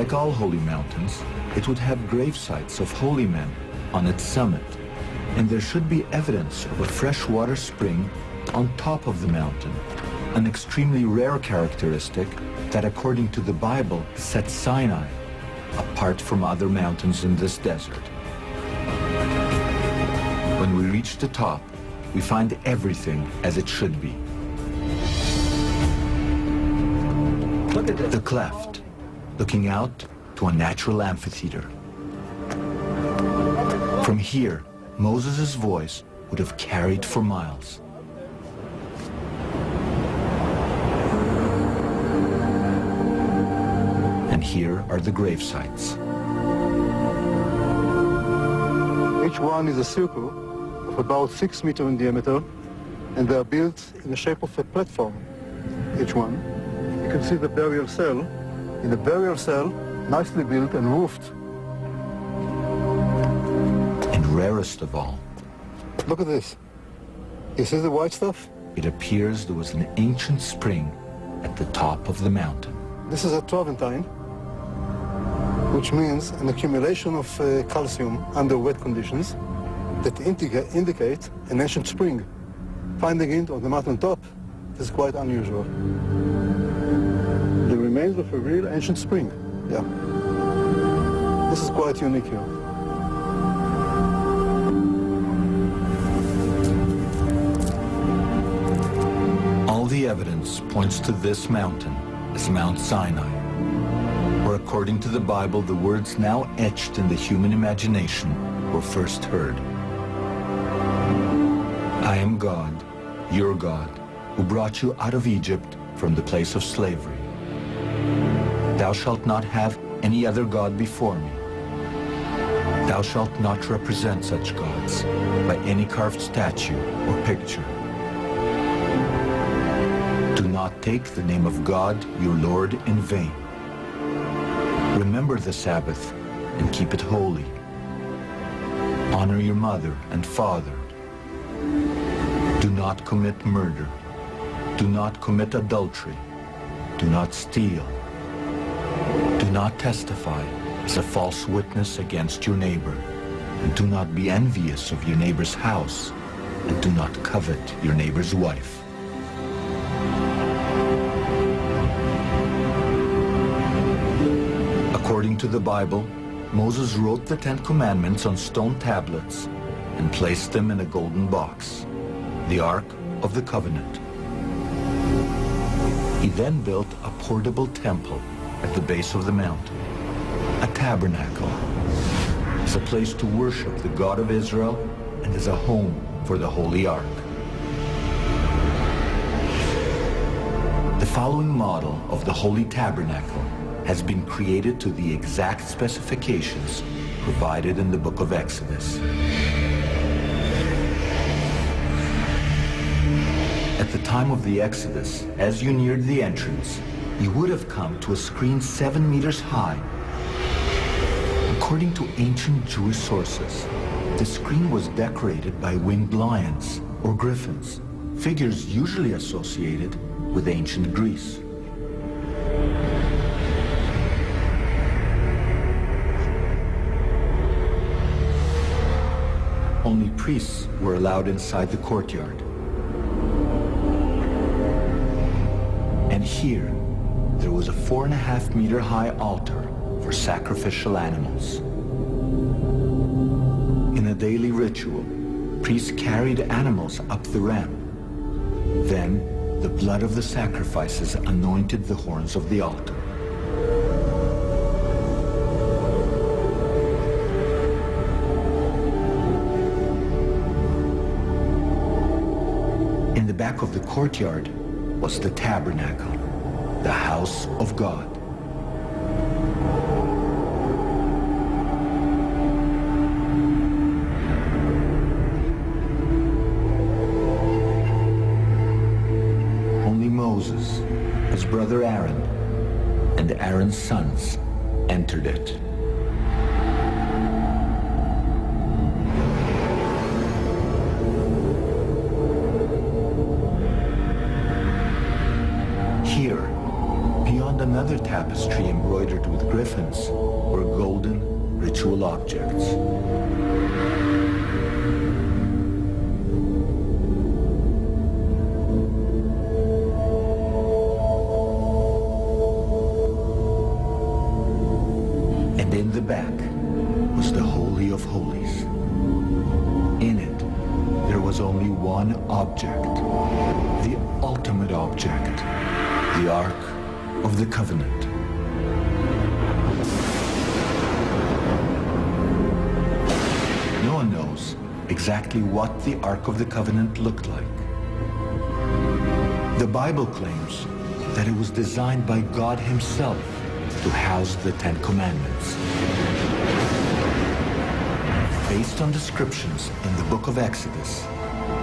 Like all holy mountains, it would have grave sites of holy men on its summit, and there should be evidence of a freshwater spring on top of the mountain, an extremely rare characteristic that, according to the Bible, sets Sinai apart from other mountains in this desert. When we reach the top, we find everything as it should be. Look at the cleft, looking out to a natural amphitheater. From here, Moses' voice would have carried for miles. And here are the grave sites. Each one is a circle of about 6 meters in diameter, and they are built in the shape of a platform, each one. You can see the burial cell. In the burial cell, nicely built and roofed. And rarest of all, look at this. You see the white stuff? it appears there was an ancient spring at the top of the mountain. This is a Traventine, which means an accumulation of calcium under wet conditions that indicate an ancient spring. Finding it on the mountain top is quite unusual. The remains of a real ancient spring, yeah. This is quite unique here. All the evidence points to this mountain as Mount Sinai, where according to the Bible, the words now etched in the human imagination were first heard. I am God, your God, who brought you out of Egypt from the place of slavery. Thou shalt not have any other God before me. Thou shalt not represent such gods by any carved statue or picture. Do not take the name of God, your Lord, in vain. Remember the Sabbath and keep it holy. Honor your mother and father. Do not commit murder. Do not commit adultery. Do not steal. Do not testify as a false witness against your neighbor. And do not be envious of your neighbor's house. And do not covet your neighbor's wife. According to the Bible, Moses wrote the Ten Commandments on stone tablets and placed them in a golden box, the Ark of the Covenant. He then built a portable temple at the base of the mountain, a tabernacle, as a place to worship the God of Israel and as a home for the Holy Ark. The following model of the Holy Tabernacle has been created to the exact specifications provided in the book of Exodus. At the time of the Exodus, as you neared the entrance, you would have come to a screen 7 meters high. According to ancient Jewish sources, the screen was decorated by winged lions or griffins, figures usually associated with ancient Greece. Only priests were allowed inside the courtyard. And here, there was a 4.5 meter high altar for sacrificial animals. In a daily ritual, priests carried animals up the ramp. Then, the blood of the sacrifices anointed the horns of the altar. In the back of the courtyard was the tabernacle, the house of God. Only Moses, his brother Aaron, and Aaron's sons entered it. Here, beyond another tapestry embroidered with griffins or golden ritual objects. And in the back was the Holy of Holies. In it, there was only one object, the ultimate object, the Ark of the Covenant. No one knows exactly what the Ark of the Covenant looked like. The Bible claims that it was designed by God Himself to house the Ten Commandments. Based on descriptions in the book of Exodus,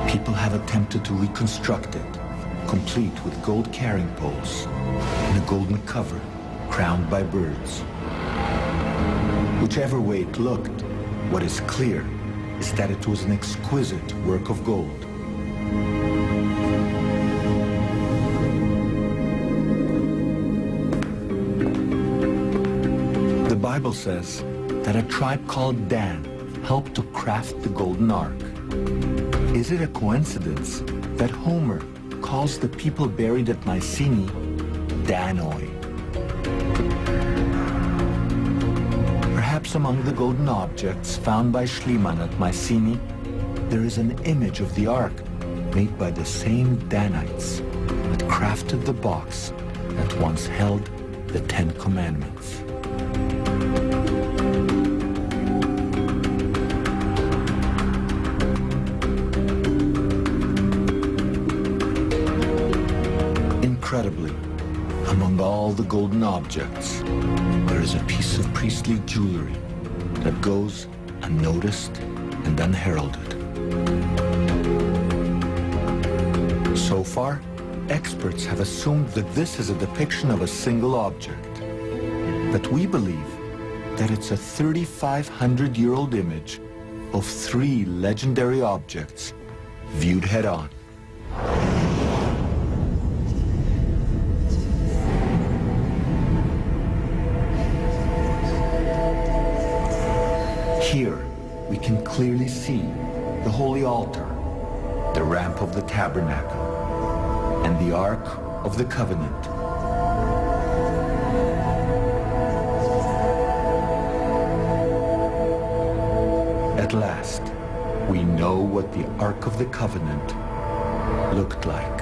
people have attempted to reconstruct it, complete with gold carrying poles and a golden cover crowned by birds. Whichever way it looked, what is clear is that it was an exquisite work of gold. The Bible says that a tribe called Dan helped to craft the golden ark. Is it a coincidence that Homer calls the people buried at Mycenae Danoi? Perhaps among the golden objects found by Schliemann at Mycenae, there is an image of the ark made by the same Danites that crafted the box that once held the Ten Commandments. Incredibly, among all the golden objects, there is a piece of priestly jewelry that goes unnoticed and unheralded. So far, experts have assumed that this is a depiction of a single object. But we believe that it's a 3,500-year-old image of three legendary objects viewed head-on. Here, we can clearly see the holy altar, the ramp of the tabernacle, and the Ark of the Covenant. At last, we know what the Ark of the Covenant looked like.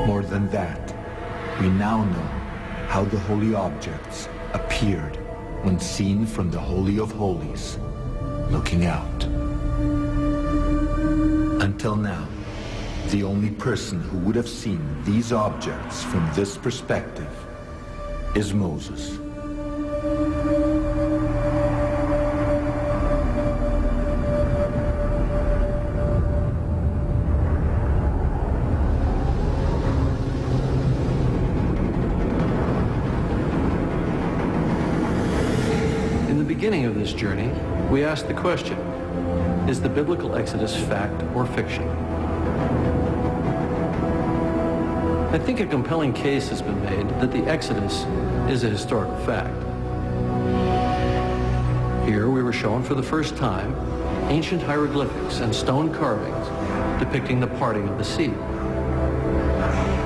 More than that, we now know how the holy objects appeared when seen from the Holy of Holies, looking out. Until now, the only person who would have seen these objects from this perspective is Moses. In the beginning of this journey, we asked the question, is the biblical Exodus fact or fiction? I think a compelling case has been made that the Exodus is a historical fact. Here we were shown for the first time ancient hieroglyphics and stone carvings depicting the parting of the sea.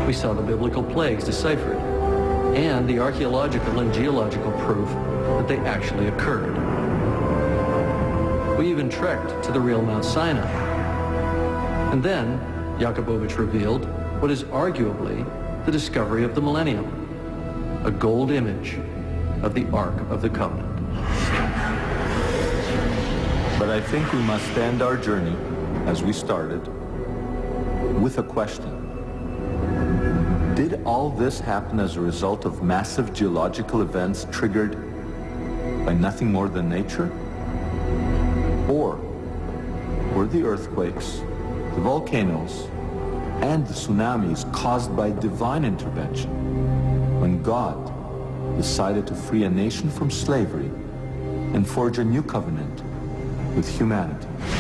We saw the biblical plagues deciphered and the archaeological and geological proof that they actually occurred. We even trekked to the real Mount Sinai. And then Yakubovich revealed what is arguably the discovery of the millennium, a gold image of the Ark of the Covenant. But I think we must end our journey, as we started, with a question. Did all this happen as a result of massive geological events triggered by nothing more than nature? Or were the earthquakes, the volcanoes, and the tsunamis caused by divine intervention when God decided to free a nation from slavery and forge a new covenant with humanity.